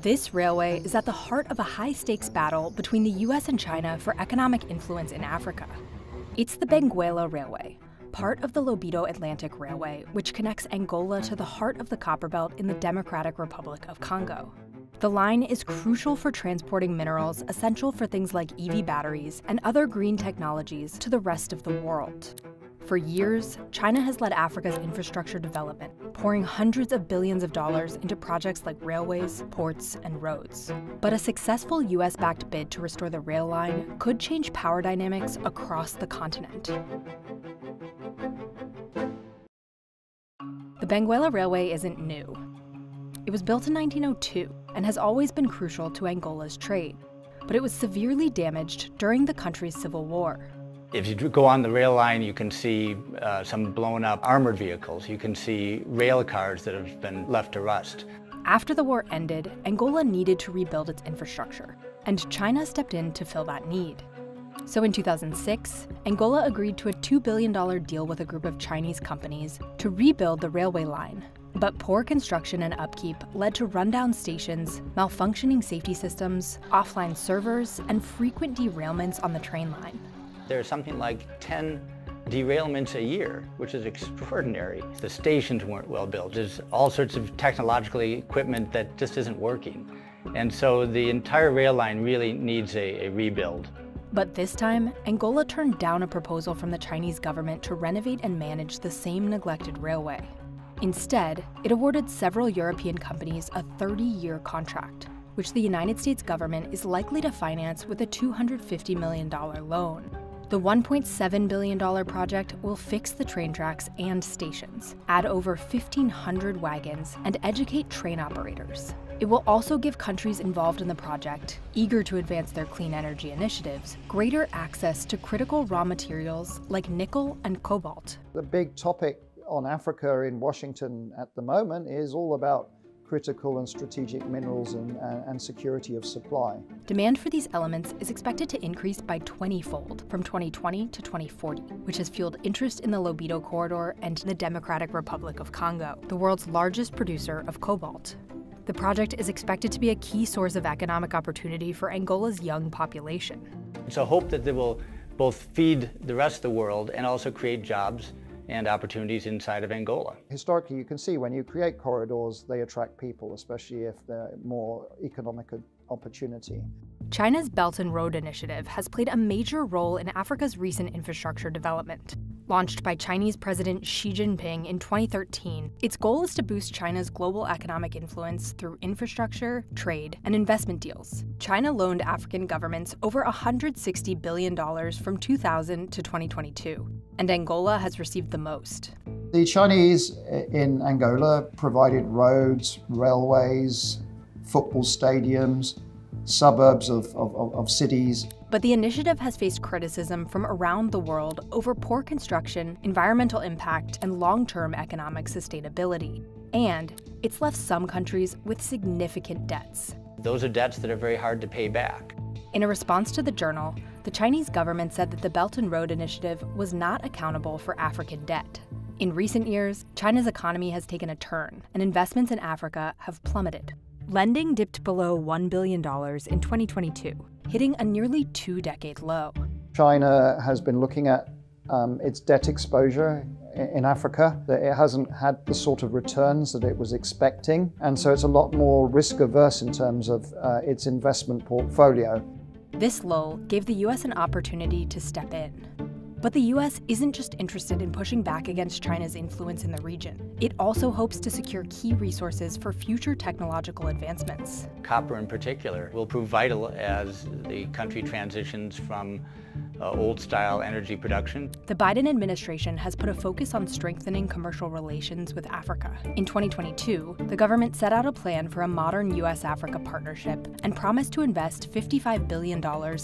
This railway is at the heart of a high-stakes battle between the US and China for economic influence in Africa. It's the Benguela Railway, part of the Lobito Atlantic Railway, which connects Angola to the heart of the Copperbelt in the Democratic Republic of Congo. The line is crucial for transporting minerals essential for things like EV batteries and other green technologies to the rest of the world. For years, China has led Africa's infrastructure development, pouring hundreds of billions of dollars into projects like railways, ports, and roads. But a successful US-backed bid to restore the rail line could change power dynamics across the continent. The Benguela Railway isn't new. It was built in 1902 and has always been crucial to Angola's trade, but it was severely damaged during the country's civil war. If you go on the rail line, you can see some blown up armored vehicles. You can see rail cars that have been left to rust. After the war ended, Angola needed to rebuild its infrastructure, and China stepped in to fill that need. So in 2006, Angola agreed to a $2 billion deal with a group of Chinese companies to rebuild the railway line. But poor construction and upkeep led to rundown stations, malfunctioning safety systems, offline servers, and frequent derailments on the train line. There's something like 10 derailments a year, which is extraordinary. The stations weren't well built. There's all sorts of technological equipment that just isn't working. And so the entire rail line really needs a rebuild. But this time, Angola turned down a proposal from the Chinese government to renovate and manage the same neglected railway. Instead, it awarded several European companies a 30-year contract, which the United States government is likely to finance with a $250 million loan. The $1.7 billion project will fix the train tracks and stations, add over 1,500 wagons, and educate train operators. It will also give countries involved in the project, eager to advance their clean energy initiatives, greater access to critical raw materials like nickel and cobalt. The big topic on Africa in Washington at the moment is all about critical and strategic minerals and security of supply. Demand for these elements is expected to increase by 20-fold from 2020 to 2040, which has fueled interest in the Lobito Corridor and the Democratic Republic of Congo, the world's largest producer of cobalt. The project is expected to be a key source of economic opportunity for Angola's young population. It's a hope that they will both feed the rest of the world and also create jobs and opportunities inside of Angola. Historically, you can see when you create corridors, they attract people, especially if they're more economic opportunity. China's Belt and Road Initiative has played a major role in Africa's recent infrastructure development. Launched by Chinese President Xi Jinping in 2013, its goal is to boost China's global economic influence through infrastructure, trade, and investment deals. China loaned African governments over $160 billion from 2000 to 2022, and Angola has received the most. The Chinese in Angola provided roads, railways, football stadiums, suburbs of cities. But the initiative has faced criticism from around the world over poor construction, environmental impact, and long-term economic sustainability. And it's left some countries with significant debts. Those are debts that are very hard to pay back. In a response to the journal, the Chinese government said that the Belt and Road Initiative was not accountable for African debt. In recent years, China's economy has taken a turn, and investments in Africa have plummeted. Lending dipped below $1 billion in 2022, hitting a nearly two-decade low. China has been looking at its debt exposure in Africa, that it hasn't had the sort of returns that it was expecting, and so it's a lot more risk-averse in terms of its investment portfolio. This lull gave the US an opportunity to step in. But the US isn't just interested in pushing back against China's influence in the region. It also hopes to secure key resources for future technological advancements. Copper in particular will prove vital as the country transitions from old-style energy production. The Biden administration has put a focus on strengthening commercial relations with Africa. In 2022, the government set out a plan for a modern US-Africa partnership and promised to invest $55 billion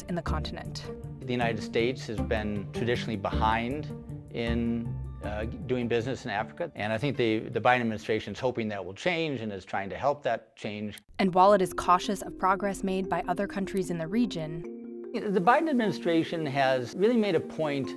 in the continent. The United States has been traditionally behind in doing business in Africa, and I think the Biden administration is hoping that will change and is trying to help that change. And while it is cautious of progress made by other countries in the region, the Biden administration has really made a point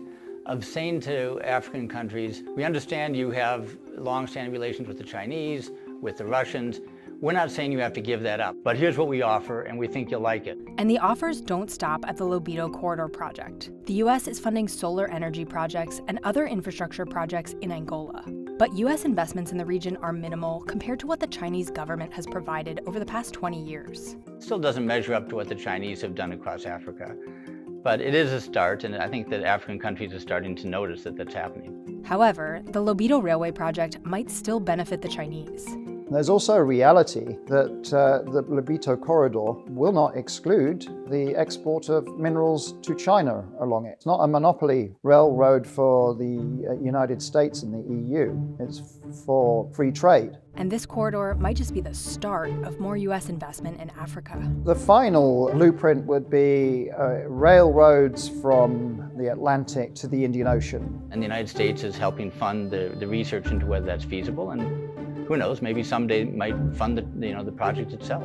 of saying to African countries, we understand you have long-standing relations with the Chinese, with the Russians. We're not saying you have to give that up, but here's what we offer, and we think you'll like it. And the offers don't stop at the Lobito Corridor Project. The U.S. is funding solar energy projects and other infrastructure projects in Angola. But U.S. investments in the region are minimal compared to what the Chinese government has provided over the past 20 years. Still doesn't measure up to what the Chinese have done across Africa. But it is a start, and I think that African countries are starting to notice that that's happening. However, the Lobito Railway project might still benefit the Chinese. There's also a reality that the Lobito Corridor will not exclude the export of minerals to China along it. It's not a monopoly railroad for the United States and the EU. It's for free trade. And this corridor might just be the start of more U.S. investment in Africa. The final blueprint would be railroads from the Atlantic to the Indian Ocean. And the United States is helping fund the research into whether that's feasible, and who knows, maybe someday might fund the project itself.